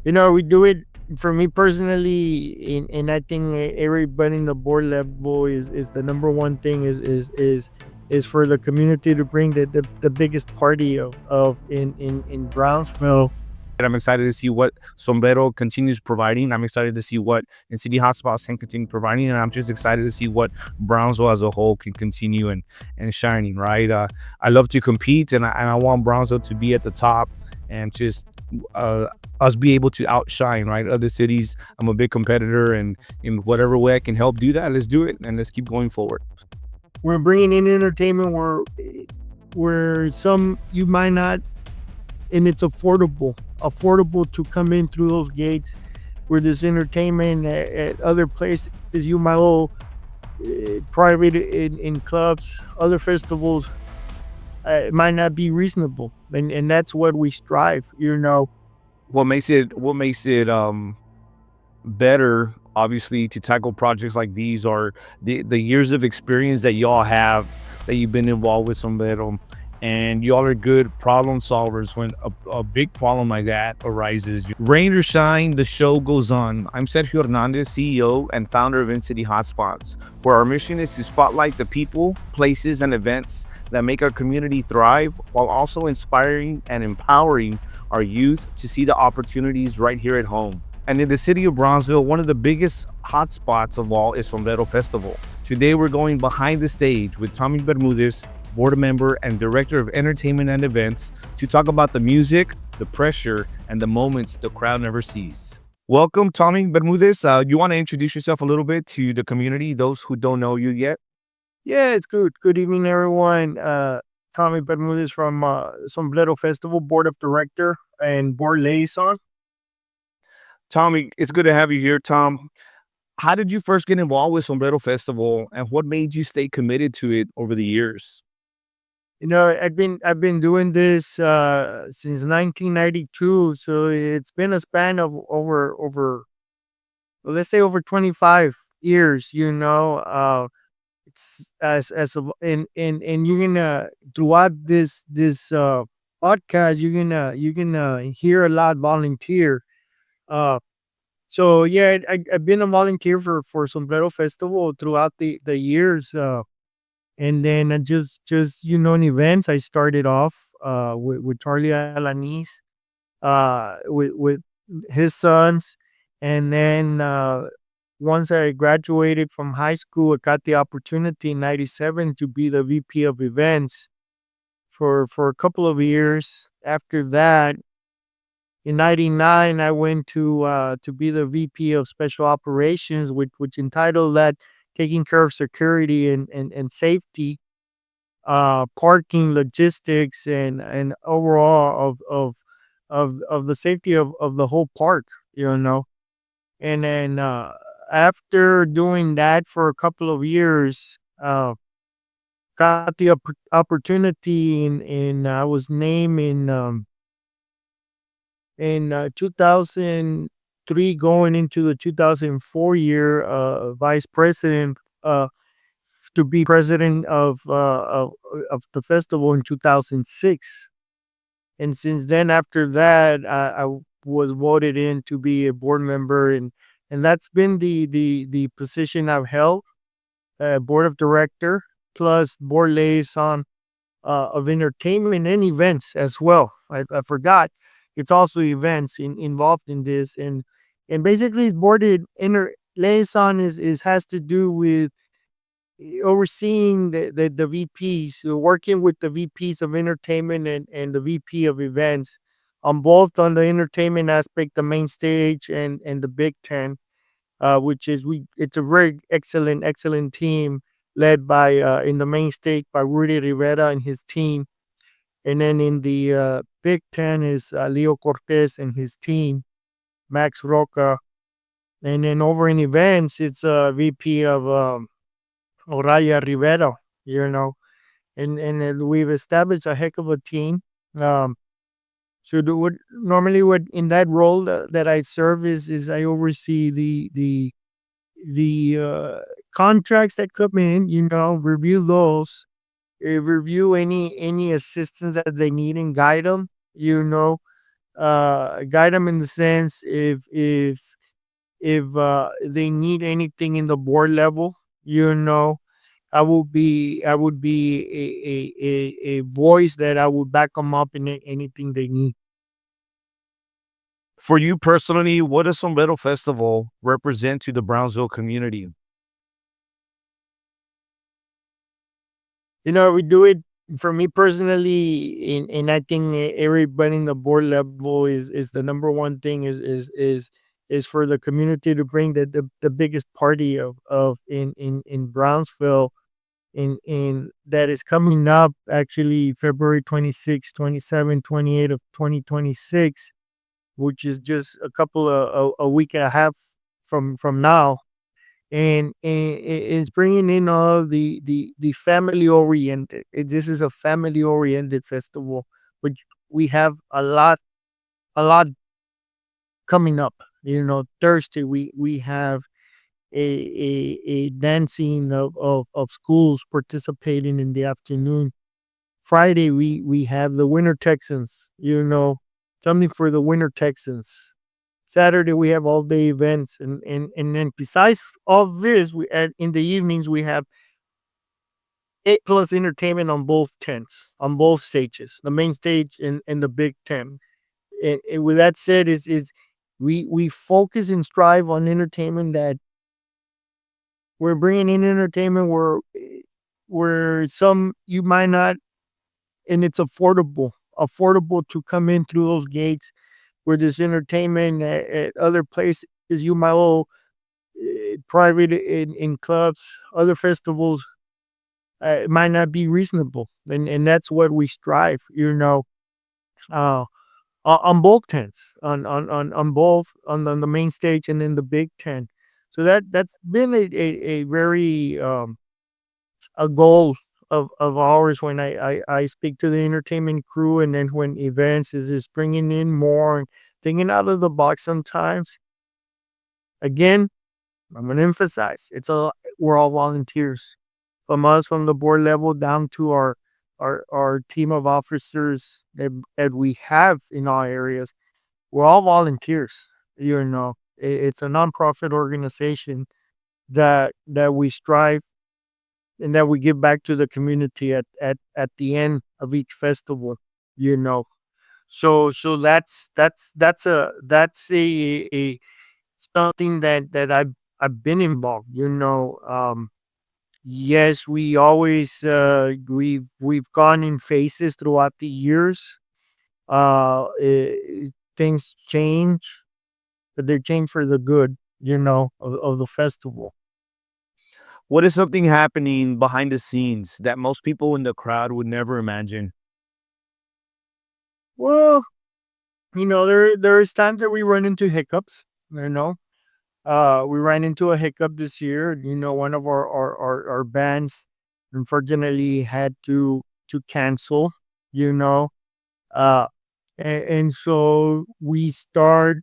We do it for me personally, and I think everybody in the board level is the number one thing is for the community to bring the biggest party of in Brownsville. And I'm excited to see what Sombrero continues providing. I'm excited to see what InCity HotSpots can continue providing, and I'm just excited to see what Brownsville as a whole can continue and shining. Right, I love to compete, and I want Brownsville to be at the top, and just uh, us be able to outshine right other cities. I'm a big competitor, and in whatever way I can help do that, let's do it, and let's keep going forward. We're bringing in entertainment where some you might not, and it's affordable to come in through those gates. Where this entertainment at other places you might go private in clubs, other festivals, it might not be reasonable, and that's what we strive. What makes it better, obviously, to tackle projects like these are the years of experience that y'all have, that you've been involved with Sombrero, and y'all are good problem solvers when a big problem like that arises. Rain or shine, the show goes on. I'm Sergio Hernandez, CEO and founder of InCity HotSpots, where our mission is to spotlight the people, places, and events that make our community thrive, while also inspiring and empowering our youth to see the opportunities right here at home. And in the city of Brownsville, one of the biggest hotspots of all is Sombrero Festival. Today, we're going behind the stage with Tommy Bermudez, board member and director of entertainment and events, to talk about the music, the pressure, and the moments the crowd never sees. Welcome, Tommy Bermudez. You want to introduce yourself a little bit to the community, those who don't know you yet? Yeah, it's good. Good evening, everyone. Tommy Bermudez from Sombrero Festival Board of Director and Board Liaison. Tommy, it's good to have you here, Tom. How did you first get involved with Sombrero Festival, and what made you stay committed to it over the years? I've been doing this since 1992, so it's been a span of over well, let's say over 25 years. It's as a, and you're gonna throughout this podcast, you're gonna hear a lot volunteer. Uh, so yeah, I've been a volunteer for Sombrero Festival throughout the years. And then I just in events, I started off with Charlie Alanis, with his sons, and then once I graduated from high school, I got the opportunity in '97 to be the VP of events for a couple of years. After that, in '99, I went to be the VP of special operations, which entitled that taking care of security and safety, parking, logistics, and overall of the safety of the whole park. And then after doing that for a couple of years, got the opportunity in I was named in 2003 going into the 2004 year, vice president, to be president of the festival in 2006. And since then, after that, I was voted in to be a board member, and that's been the position I've held, board of director plus board liaison of entertainment and events as well. I forgot, it's also events involved in this, and basically liaison is has to do with overseeing the VPs, working with the VPs of entertainment and the VP of events on both on the entertainment aspect, the main stage and the Big Ten, which is we it's a very excellent team led by in the main stage by Rudy Rivera and his team, and then in the Big Ten is Leo Cortez and his team, Max Roca, and then over in events it's VP of Oraya Rivera, you know, and we've established a heck of a team. Um, so what normally what in that role that I serve is I oversee the contracts that come in, review those, review any assistance that they need and guide them, you know, guide them in the sense if they need anything in the board level, you know, I would be a voice that I would back them up in anything they need. For you personally, what does Sombrero Festival represent to the Brownsville community? You know, we do it for me personally, and I think everybody in the board level is the number one thing is for the community to bring the biggest party of in Brownsville in that is coming up actually February 26, 27, 28 of 2026, which is just a couple of a week and a half from now. And it's bringing in all the family oriented. This is a family oriented festival, which we have a lot coming up. You know, Thursday we have a dancing of schools participating in the afternoon. Friday we have the Winter Texans. You know, something for the Winter Texans. Saturday we have all day events, and then besides all this, we add in the evenings we have eight plus entertainment on both tents, on both stages, the main stage and the big tent. And with that said, is we focus and strive on entertainment that we're bringing in entertainment where some you might not, and it's affordable to come in through those gates. Where this entertainment at other places you might all private in clubs, other festivals, it might not be reasonable, and that's what we strive, you know, uh, on both tents, on both on the main stage and in the big tent. So that's been a very a goal of ours when I speak to the entertainment crew, and then when events is bringing in more and thinking out of the box sometimes. Again, I'm gonna emphasize we're all volunteers. From us from the board level down to our team of officers that we have in all areas. We're all volunteers. You know, it's a nonprofit organization that we strive and that we give back to the community at the end of each festival. You know, so that's a something that I've been involved. You know, yes, we always we've gone in phases throughout the years. Things change, but they change for the good, you know, of the festival. What is something happening behind the scenes that most people in the crowd would never imagine? Well, you know, there's times that we run into hiccups. You know, we ran into a hiccup this year. You know, one of our bands unfortunately had to cancel. You know, uh, and so we start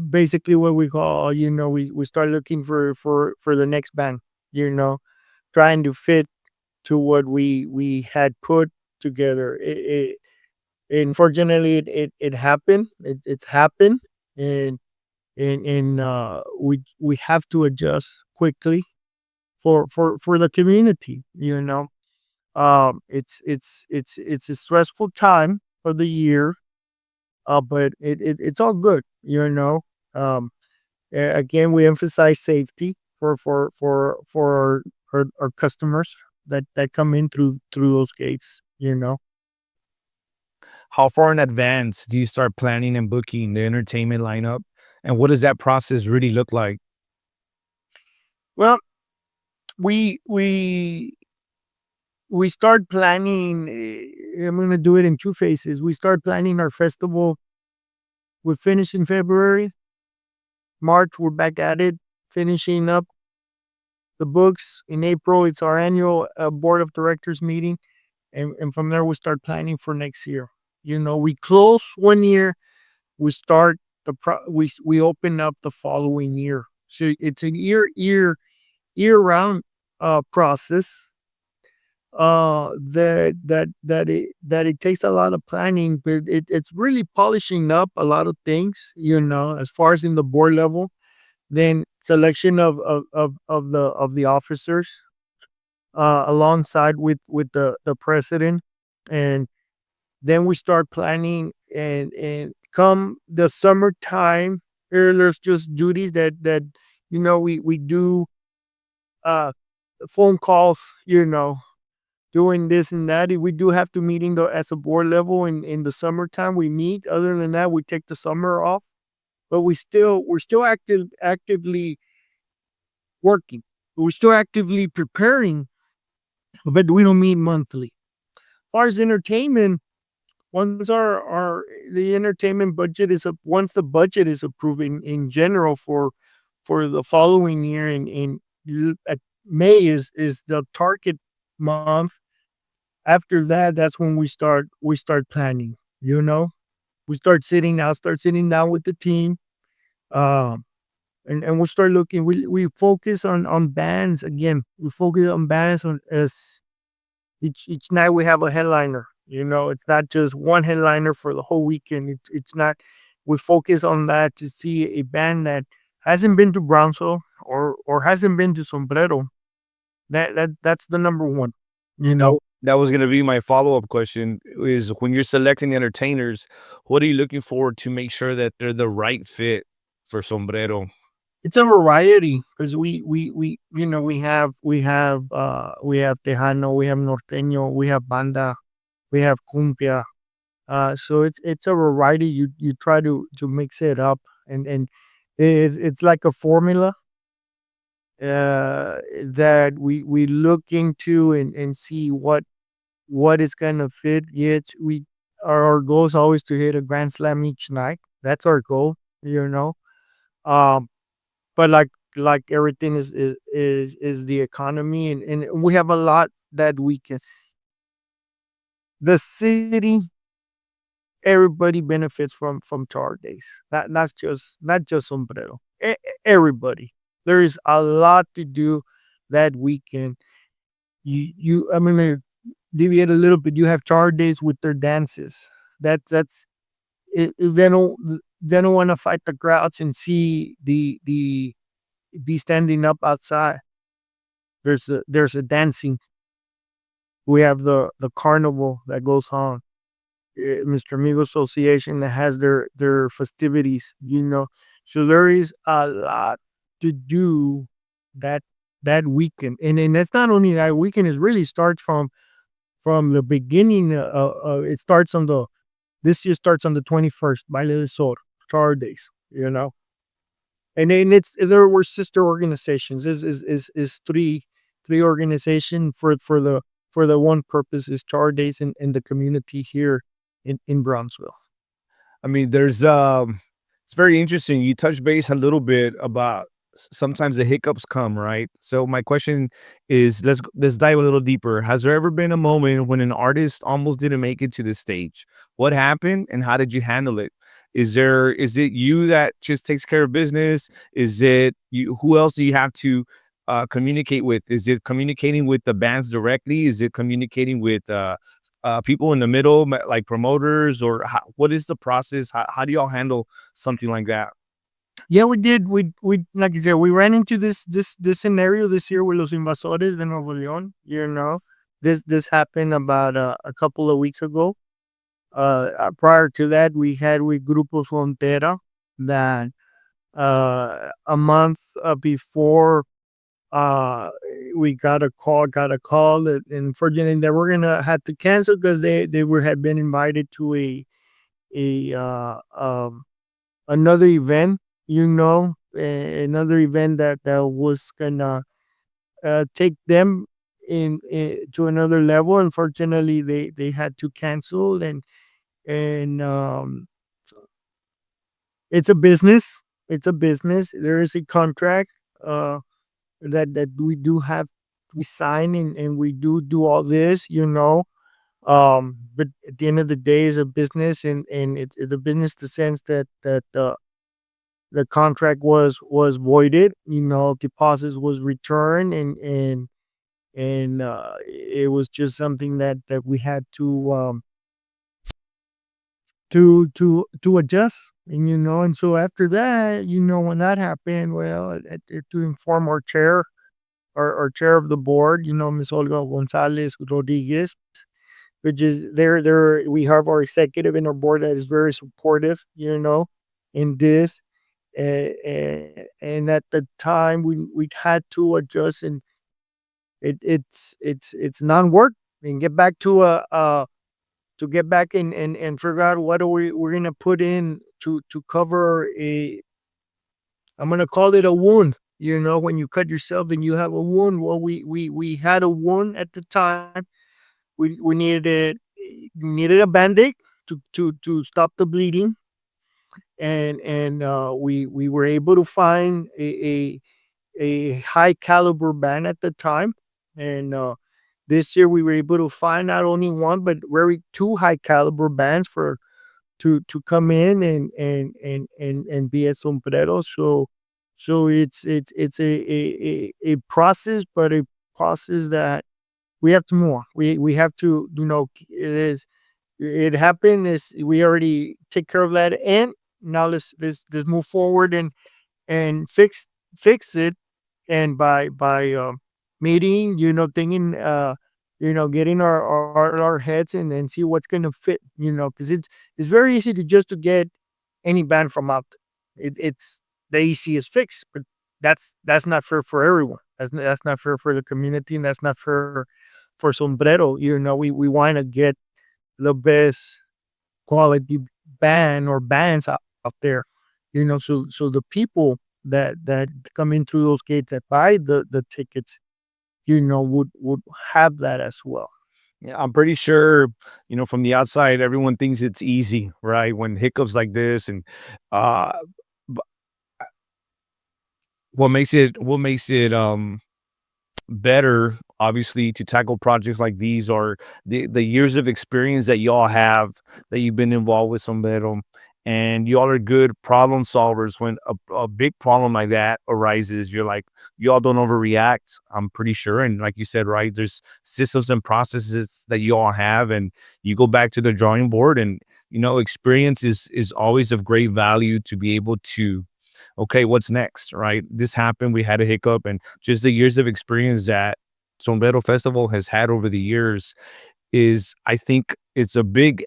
basically what we call, you know, we start looking for the next band, you know, trying to fit to what we had put together. Unfortunately it happened. It's happened, and we have to adjust quickly for the community, you know. It's a stressful time of the year, but it's all good, you know. um Again, we emphasize safety for our customers that come in through those gates, you know. How far in advance do you start planning and booking the entertainment lineup? And what does that process really look like? Well, we we start planning. I'm gonna do it in two phases. We start planning our festival. We finish in February. March, we're back at it, finishing up the books. In April, it's our annual board of directors meeting, and from there we start planning for next year. You know, we close one year, we start we open up the following year. So it's a year round process. that it takes a lot of planning, but it's really polishing up a lot of things, as far as in the board level. Then selection of the officers, alongside with the president. And then we start planning, and come the summertime, there's just duties that we do, uh phone calls, doing this and that. We do have to meet as a board level in the summertime. We meet. Other than that, we take the summer off. But we're still actively working. We're still actively preparing, but we don't meet monthly. As far as entertainment, once our the entertainment budget is up, once the budget is approved in general for the following year, at May is the target month. After that, that's when we start planning. We start sitting down with the team, um, and we start looking. We focus on bands again. We focus on bands on as each night we have a headliner. It's not just one headliner for the whole weekend. It's not. We focus on that to see a band that hasn't been to Brownsville or hasn't been to Sombrero. That's the number one. You know, That was gonna be my follow-up question, is when you're selecting entertainers, what are you looking for to make sure that they're the right fit for Sombrero? it's a variety because we have Tejano, we have Norteño, we have Banda, we have Cumbia. So it's a variety. You try to mix it up, and it's like a formula, that we look into, and see what is gonna fit. Yet our goal is always to hit a grand slam each night. That's our goal. Um, but like everything is the economy, and we have a lot that we can. The city, everybody benefits from chart days. Not just Sombrero. Everybody. There is a lot to do that weekend. I mean, deviate a little bit. You have chart days with their dances. That's it. They don't want to fight the crowds and see the be standing up outside. There's a dancing. We have the carnival that goes on, Mr. Amigo Association that has their festivities. So there is a lot to do that that weekend, and it's not only that weekend. It really starts from the beginning. It starts on the This year starts on the 21st, Baile del Sol, Char Days. And then there were sister organizations. Is three organization for the one purpose is Char Days in the community here in Brownsville. I mean, it's very interesting. You touch base a little bit about sometimes the hiccups come, right? So my question is, let's dive a little deeper. Has there ever been a moment when an artist almost didn't make it to the stage? What happened and how did you handle it? Is it you that just takes care of business? Is it you? Who else do you have to communicate with? Is it communicating with the bands directly? Is it communicating with people in the middle, like promoters, or what is the process? How do y'all handle something like that? Yeah, we did. We like you said, we ran into this scenario this year with Los Invasores de Nuevo León. This happened about a couple of weeks ago. Prior to that, we had with Grupo Frontera that a month before, uh we got a call that unfortunately they were gonna had to cancel because they had been invited to a another event, another event that was gonna take them to another level. Unfortunately, they had to cancel, and it's a business. It's a business. There is a contract, that we do have we sign, and we do all this. But at the end of the day, it's a business, and it's a business in the sense that the contract was voided. Deposits was returned, and it was just something that we had to adjust. And and so after that, when that happened, well, to inform our chair, our chair of the board, Miss Olga Gonzalez Rodriguez, which is there we have our executive in our board that is very supportive, in this. And at the time we had to adjust, and it's non-work, and get back to get back and figure out what we're gonna put in to cover a, I'm gonna call it a wound. When you cut yourself and you have a wound, well, we had a wound at the time. We needed a band-aid to stop the bleeding, and we were able to find a high caliber band at the time. And this year we were able to find not only one but very two high caliber bands for to come in and be at Sombrero. So it's a process, but a process that we have to move on. We have to, it happened. Is we already take care of that, and now let's move forward and fix it. And by meeting, thinking, getting our heads and see what's gonna fit, because it's very easy to just to get any band from out there. It's the easiest fix, but that's not fair for everyone. That's not fair for the community, and that's not fair for Sombrero. We want to get the best quality band or bands out there. So the people that come in through those gates that buy the tickets, would have that as well. Yeah, I'm pretty sure, from the outside, everyone thinks it's easy, right? When hiccups like this, and uh, b- what makes it better, obviously, to tackle projects like these are the years of experience that y'all have, that you've been involved with Sombrero, and y'all are good problem solvers. When a big problem like that arises, you're like, y'all don't overreact, I'm pretty sure. And like you said, right, there's systems and processes that y'all have, and you go back to the drawing board. And experience is always of great value to be able to, okay, what's next, right? This happened, we had a hiccup, and just the years of experience that Sombrero Festival has had over the years is, I think it's a big,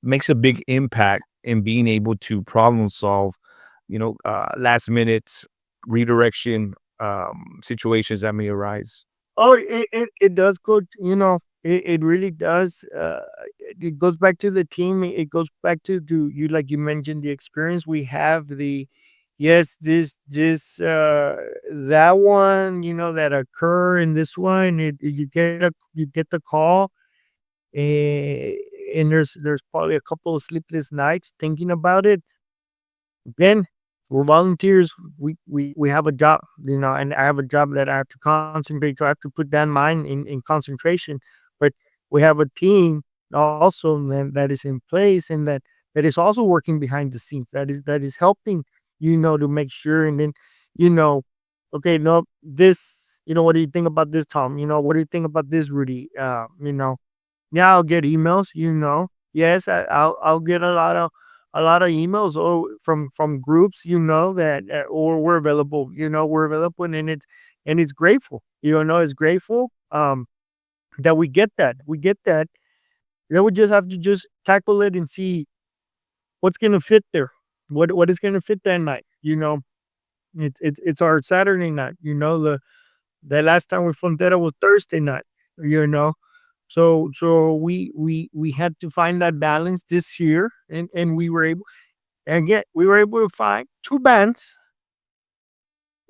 makes a big impact in being able to problem solve, last minute redirection, situations that may arise. Oh, it does go. It really does. It goes back to the team. It goes back to you, like you mentioned, the experience we have. The Yes, this that one, that occur in this one. You get the call, and there's probably a couple of sleepless nights thinking about it. Then we're volunteers. We have a job, and I have a job that I have to concentrate. So I have to put that mind in concentration. But we have a team also that is in place, and that is also working behind the scenes. That is helping, to make sure. And then, you know, okay, no, this, what do you think about this, Tom? What do you think about this, Rudy? Yeah, I'll get emails. Yes, I'll get a lot of emails, or from groups, that, or we're available. We're available, and it's grateful. It's grateful, that we get that. We get that. Then we just have to just tackle it and see what's gonna fit there. What is gonna fit that night. It's our Saturday night. The last time we Frontera was Thursday night. You know, so we had to find that balance this year, and we were able to find two bands,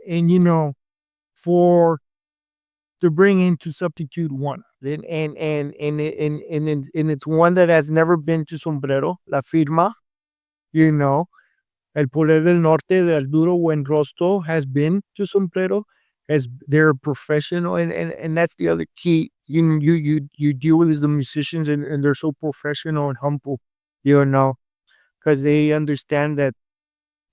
and for to bring in to substitute one. And it's one that has never been to Sombrero, La Firma, you know, El Poder del Norte de Arturo Buenrostro has been to Sombrero, as they're professional, and that's the other key. You deal with the musicians, and they're so professional and humble, you know, because they understand that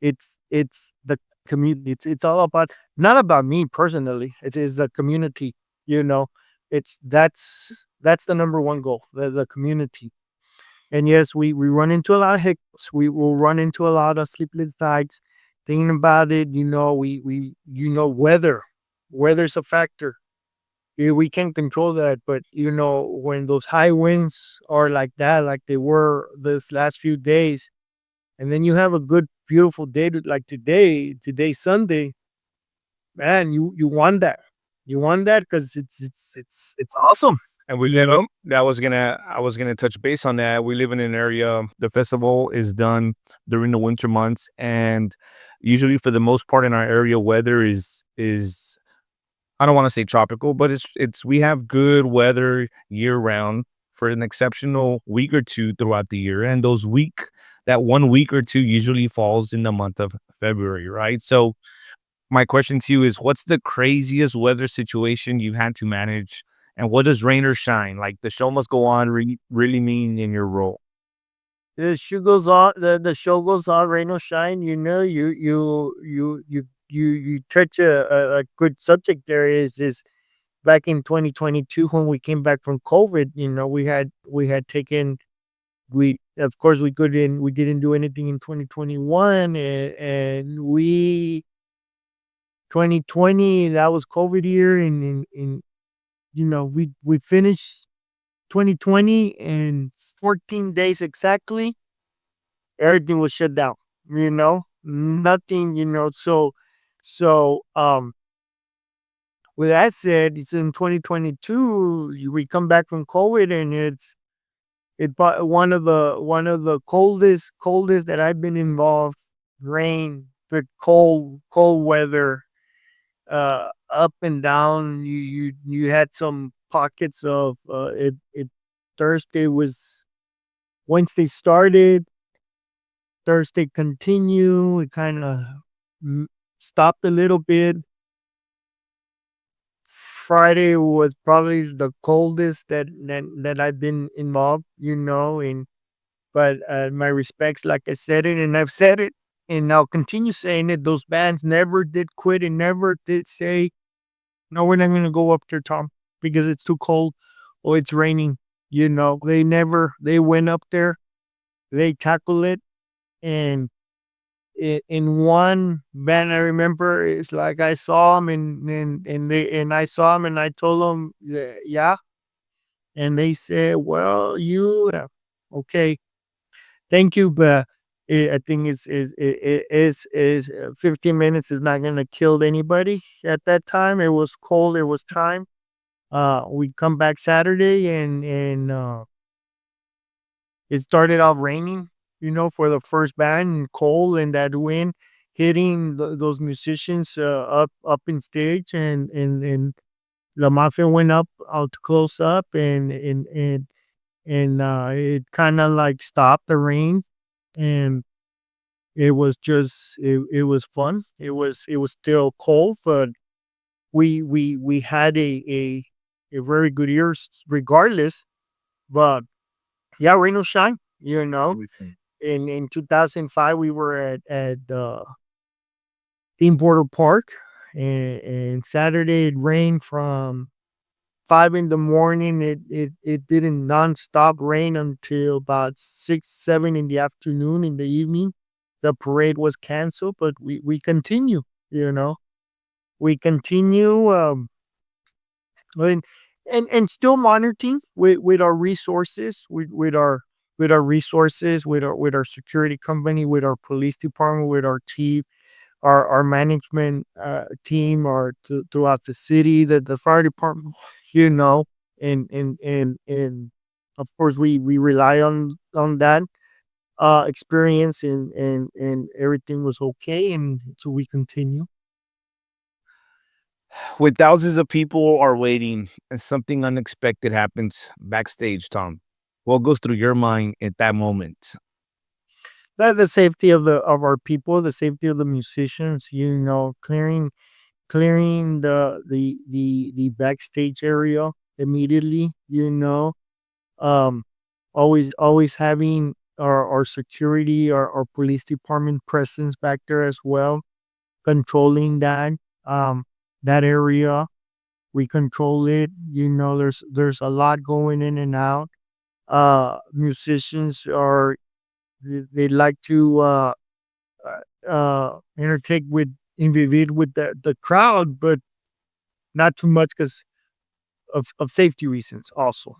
it's the community. It's all about, not about me personally. It is the community. You know, that's the number one goal, the community. And yes, we run into a lot of hiccups. We will run into a lot of sleepless nights thinking about it. Weather's a factor. Yeah, we can't control that, but when those high winds are like that, like they were this last few days, and then you have a good, beautiful day like today's Sunday, man, you want that. You want that because it's awesome. And we You live know? up. That was gonna I was gonna touch base on that. We live in an area. The festival is done during the winter months, and usually for the most part in our area, weather is I don't want to say tropical, but it's we have good weather year round for an exceptional week or two throughout the year. And that 1 week or two usually falls in the month of February, right? So my question to you is what's the craziest weather situation you've had to manage? And what does rain or shine? Like the show must go on really mean in your role. The show goes on, rain or shine. You touch a good subject there. Is back in 2022 when we came back from COVID. We had taken we of course we didn't do anything in 2021, and we 2020, that was COVID year, and we finished 2020, and 14 days exactly everything was shut down. Nothing. With that said, it's in 2022. We come back from COVID, and one of the coldest that I've been involved. Rain, the cold weather, up and down. You had some pockets of it. Thursday was Wednesday started, Thursday continue. It kind of stopped a little bit. Friday was probably the coldest that I've been involved, and but my respects, like I said it, and I've said it, and I'll continue saying it. Those bands never did quit and never did say, "No, we're not going to go up there, Tom, because it's too cold or it's raining." They went up there, they tackled it, and in one band I remember, it's like I saw them, and I saw them, and I told them, yeah, and they said, "Well, okay, thank you, but I think is 15 minutes is not gonna kill anybody." At that time, it was cold, it was time. We come back Saturday, and it started off raining, for the first band, and cold, and that wind hitting those musicians up in stage, and the Mafia went up out close up, and it kind of like stopped the rain, and it was fun. It was still cold, but we had a very good year regardless. But yeah, rain or shine. Everything. In 2005, we were at Team Porter Park, and Saturday it rained from 5 in the morning. It didn't nonstop rain until about 6, 7 in the afternoon. In the evening, the parade was canceled, but we continue. You know, we continue. And still monitoring with our resources, with our security company, with our police department, with our chief, our management team, throughout the city, the fire department, you know, and of course we rely on that experience, and everything was okay, and so we continue. When thousands of people are waiting and something unexpected happens backstage, Tom, what goes through your mind at that moment? That the safety of our people, the safety of the musicians, clearing the backstage area immediately, um always having our security, our police department presence back there as well, controlling that area, We control it. There's a lot going in and out. Musicians are they like to entertain with involved with the crowd, but not too much because of safety reasons also,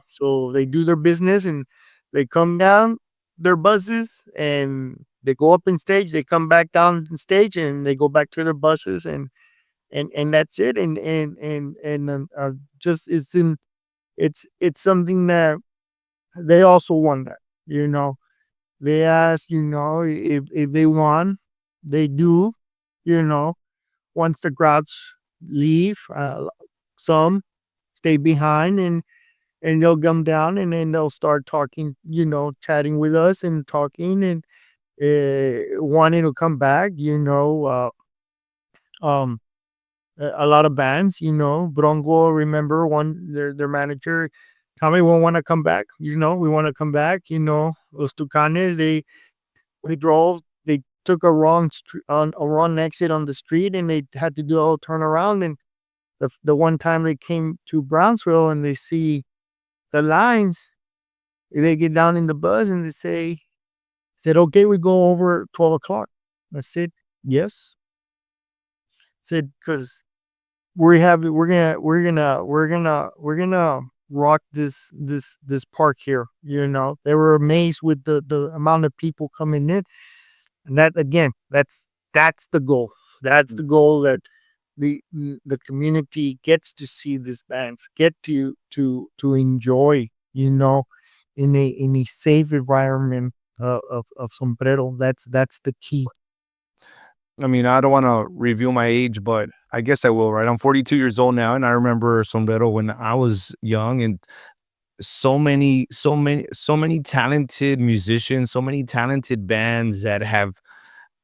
so they do their business and they come down their buses and they go up in stage, they come back down in stage and they go back to their buses, and that's it. And just it's something that they also want that, they ask, if they want, they do, you know once the crowds leave, some stay behind, and they'll come down and then they'll start talking, chatting with us and talking, and wanting to come back. Um, a lot of bands, Bronco, remember one, their manager, Tommy won't want to come back. We want to come back. Los Tucanes, they drove, they took a wrong exit on the street, and they had to do a whole turnaround. And the one time they came to Brownsville and they see the lines, they get down in the bus and they said, okay, we go over 12 o'clock. I said, yes. Said, because we're gonna rock this park here. They were amazed with the amount of people coming in, and that again, that's the goal. That's the goal, that the community gets to see these bands, get to enjoy, in a safe environment, of Sombrero. That's the key. I mean, I don't want to reveal my age, but I guess I will, right? I'm 42 years old now, and I remember Sombrero when I was young, and so many talented musicians, so many talented bands that have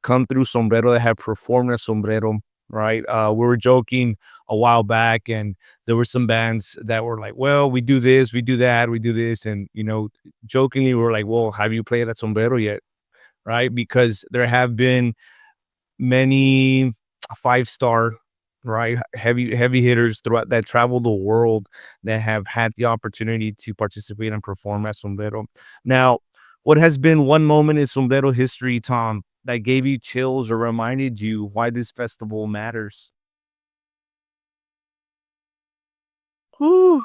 come through Sombrero, that have performed at Sombrero, right? We were joking a while back, and there were some bands that were like, "Well, we do this, we do that, we do this," and jokingly, we were like, "Well, have you played at Sombrero yet?" Right? Because there have been many five-star, right, heavy hitters throughout that travel the world that have had the opportunity to participate and perform at Sombrero. Now, what has been one moment in Sombrero history, Tom, that gave you chills or reminded you why this festival matters? Whew,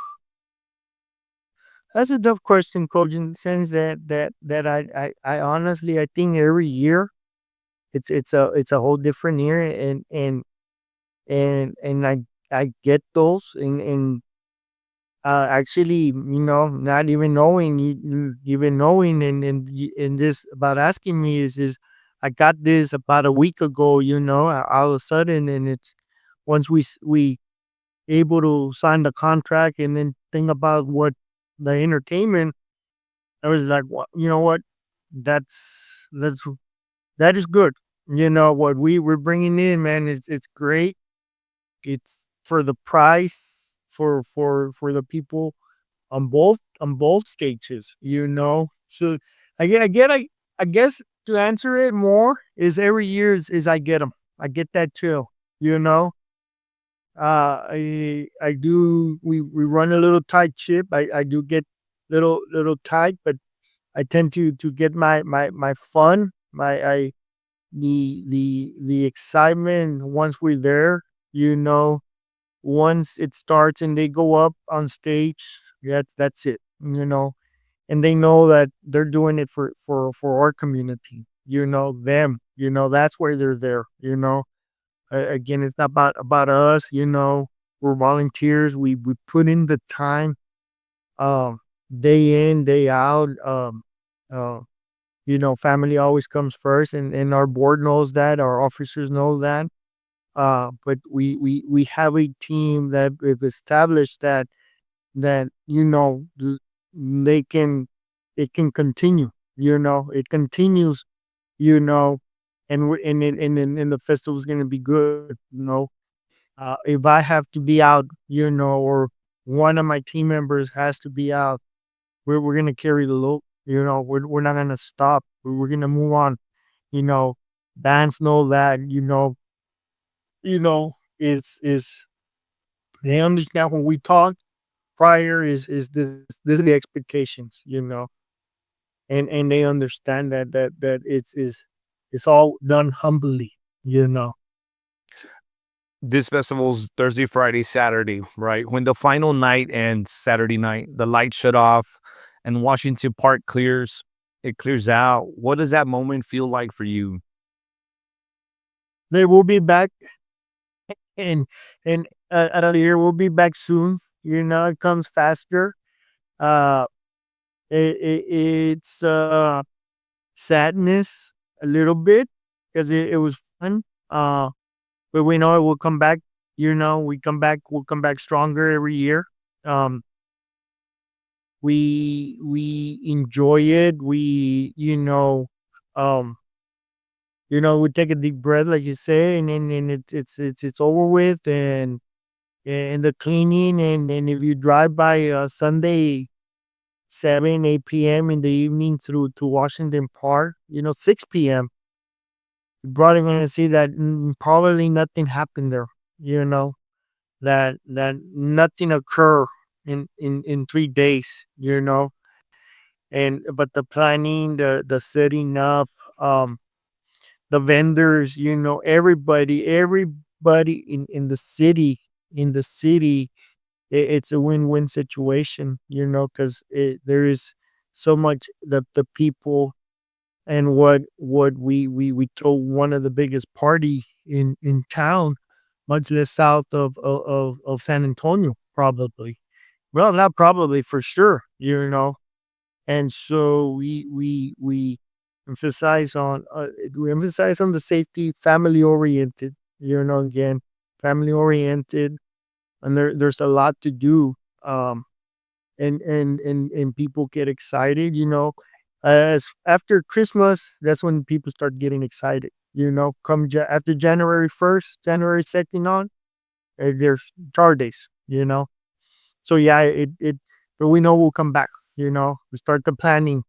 that's a tough question, Coach, in the sense that I honestly, I think every year it's a whole different year, and I get those, and actually, not even knowing, even knowing, and this about asking me is I got this about a week ago, all of a sudden, and it's once we able to sign the contract and then think about what the entertainment, I was like, what, what, that's that is good. What we're bringing in, man, it's great. It's for the price, for the people on both stages. So I guess to answer it more is every year is I get them. I get that too. You know, I do. We run a little tight ship. I do get little tight, but I tend to get my fun, my I the excitement once we're there. You know, once it starts and they go up on stage, that's it. And they know that they're doing it for our community. Them. That's why they're there. Again, it's not about us. We're volunteers. We put in the time, day in, day out. Uh, family always comes first, and our board knows that. Our officers know that. But we have a team that we've established that they can it can continue. It continues. You know, and the festival is gonna be good. If I have to be out, or one of my team members has to be out, we're gonna carry the load. We're not gonna stop. We're gonna move on. You know, bands know that. You know, is They understand when we talk prior is this is the expectations, and they understand that it's all done humbly, you know. This festival's Thursday, Friday, Saturday, right? When the final night ends, Saturday night, the lights shut off and Washington Park clears, it clears out. What does that moment feel like for you? They will be back and out of the year. We'll be back soon. It comes faster. Uh, it's sadness a little bit because it was fun. But we know it will come back. We come back. We'll come back stronger every year. Um, we enjoy it. Um, we take a deep breath, like you say, and it's over with, and the cleaning, and if you drive by Sunday 7, 8 p.m. in the evening through to Washington Park, 6 p.m. You're probably going to see that probably nothing happened there. You know that nothing occur in 3 days. And but the planning, the setting up, the vendors, everybody in the city, it's a win-win situation, because there is so much, the people, and what we throw one of the biggest party in town, much less south of San Antonio, probably. Well, not probably, for sure, and so we emphasize on the safety, family oriented, again, family oriented, and there's a lot to do. And people get excited, as after Christmas, that's when people start getting excited, after January 1st, January 2nd on, there's char days, so yeah, but we know we'll come back, we start the planning,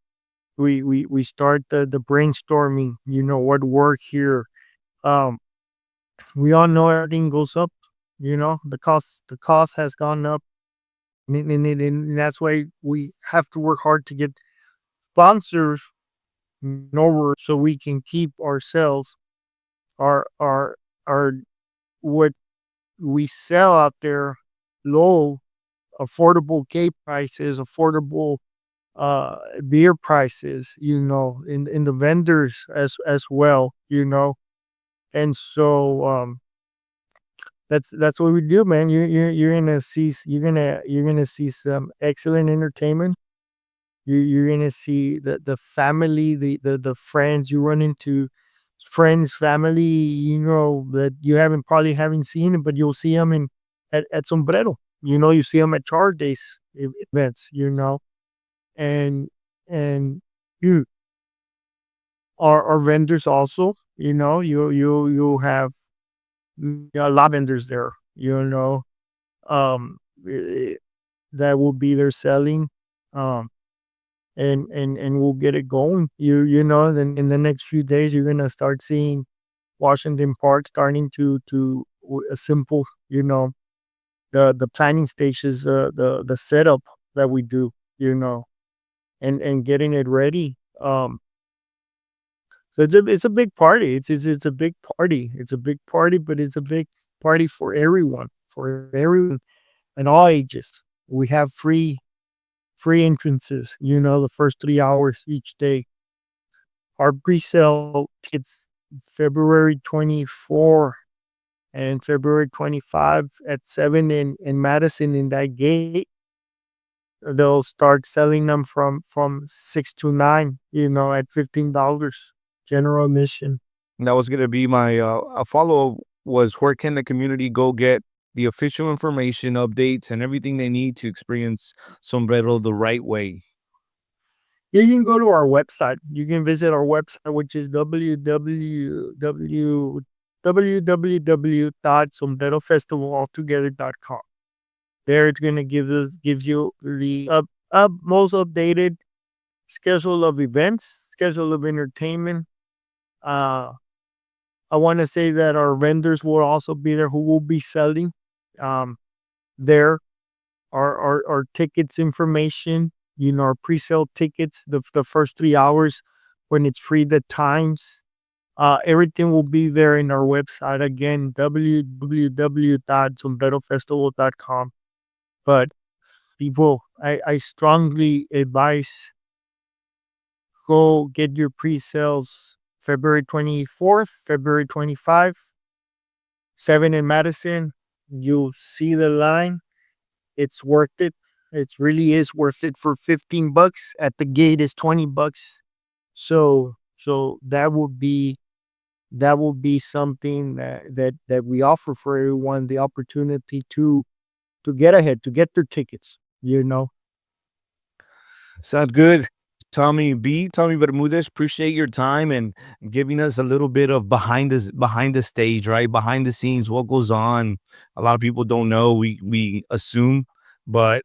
we start the brainstorming, what work here. um we all know everything goes up, the cost has gone up, and that's why we have to work hard to get sponsors over, so we can keep ourselves, our what we sell out there, low, affordable cake prices, affordable beer prices, in the vendors as well, and so that's what we do, man. You're gonna see some excellent entertainment. You're gonna see the family, the friends you run into, friends, family, that you haven't seen, but you'll see them at Sombrero. You see them at Char Days events. And and you our vendors also. You have a lot of vendors there. Um, eh, that will be there selling. Um, and we'll get it going. Then in the next few days, you're gonna start seeing Washington Park starting to a simple, the planning stages, the setup that we do, and getting it ready. So it's a big party. It's a big party. It's a big party, but it's a big party for everyone and all ages. We have free entrances, the first 3 hours each day. Our pre-sale tickets February 24 and February 25 at 7 in Madison in that gate. They'll start selling them from 6 to 9, at $15 general admission. And that was gonna be my a follow-up was where can the community go get the official information, updates, and everything they need to experience Sombrero the right way? Yeah, you can go to our website. You can visit our website, which is www.sombrerofestivaltogether.com. There, it's gonna gives you the most updated schedule of events, schedule of entertainment. Uh, I want to say that our vendors will also be there, who will be selling. Um, there, our tickets information, our pre-sale tickets, the first 3 hours when it's free, the times, everything will be there in our website again, www.sombrerofestival.com. But people, I strongly advise, go get your pre-sales February 24th, February 25th, 7 in Madison. You'll see the line. It's worth it. It really is worth it for $15. At the gate is $20. So that will be something that we offer for everyone, the opportunity to get ahead, to get their tickets. Sounds good. Tommy Bermudez, appreciate your time and giving us a little bit of behind the stage, right? Behind the scenes, what goes on. A lot of people don't know. We assume, but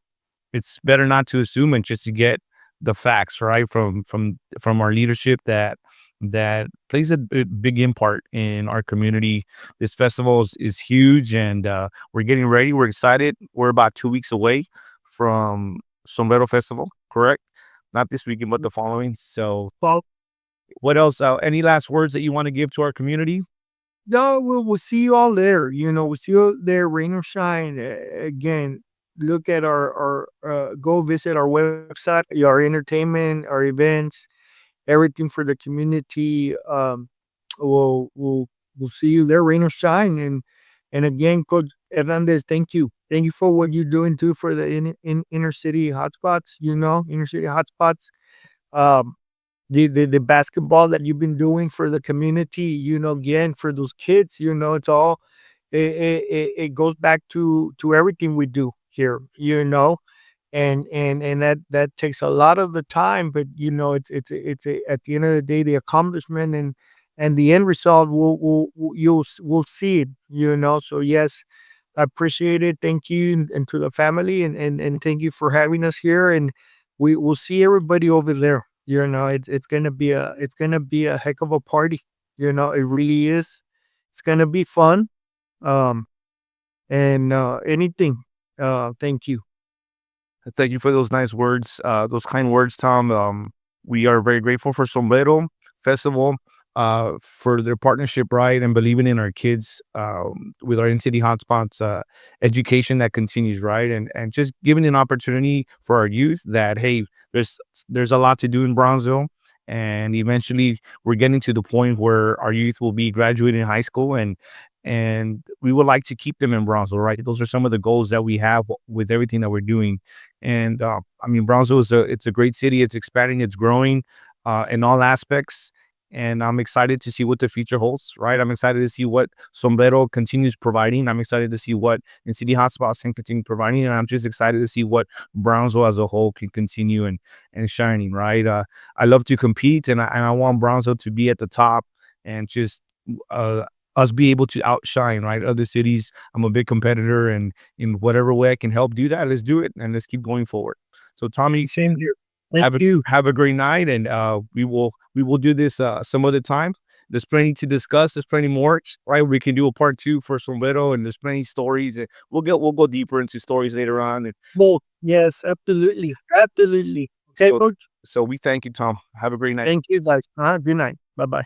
it's better not to assume and just to get the facts, right? From our leadership that plays a big impart in our community. This festival is huge, and we're getting ready. We're excited. We're about 2 weeks away from Sombrero Festival, correct? Not this weekend, but the following. So, Well, what else? Any last words that you want to give to our community? no, we'll see you all there. We'll see you all there, rain or shine. Again, look at go visit our website, our entertainment, our events, everything for the community. We'll see you there, rain or shine. And again, Coach Hernandez, thank you for what you're doing too for the inner city hotspots. Inner city hotspots. Um, the basketball that you've been doing for the community. Again, for those kids. It's all, it goes back to everything we do here. And that takes a lot of the time, but at the end of the day, the accomplishment and the end result we'll see it. So yes, I appreciate it. Thank you, and to the family, and thank you for having us here, and we will see everybody over there. It's gonna be a heck of a party. It really is. It's gonna be fun. um and anything, thank you. Thank you for those nice words, those kind words, Tom. We are very grateful for Sombrero Festival, for their partnership, right, and believing in our kids, with our in-city hotspots, education that continues, right, and just giving an opportunity for our youth that hey, there's a lot to do in Brownsville, and eventually we're getting to the point where our youth will be graduating high school, and we would like to keep them in Brownsville, right? Those are some of the goals that we have with everything that we're doing. And I mean, Brownsville it's a great city. It's expanding. It's growing in all aspects. And I'm excited to see what the future holds. Right. I'm excited to see what Sombrero continues providing. I'm excited to see what in city hotspots can continue providing. And I'm just excited to see what Brownsville as a whole can continue and shining. Right. I love to compete, and I want Brownsville to be at the top, and just uh, us be able to outshine, right, other cities. I'm a big competitor, and in whatever way I can help do that, let's do it, and let's keep going forward. So, Tommy, Same here. Thank you. have a great night, and we will do this some other time. There's plenty to discuss. There's plenty more, right? We can do a part two for Sombrero, and there's plenty stories, and we'll go deeper into stories later on. And Both. Yes, absolutely. Absolutely. Okay, so, coach. so we thank you, Tom. Have a great night. Thank you, guys. Good night. Bye bye.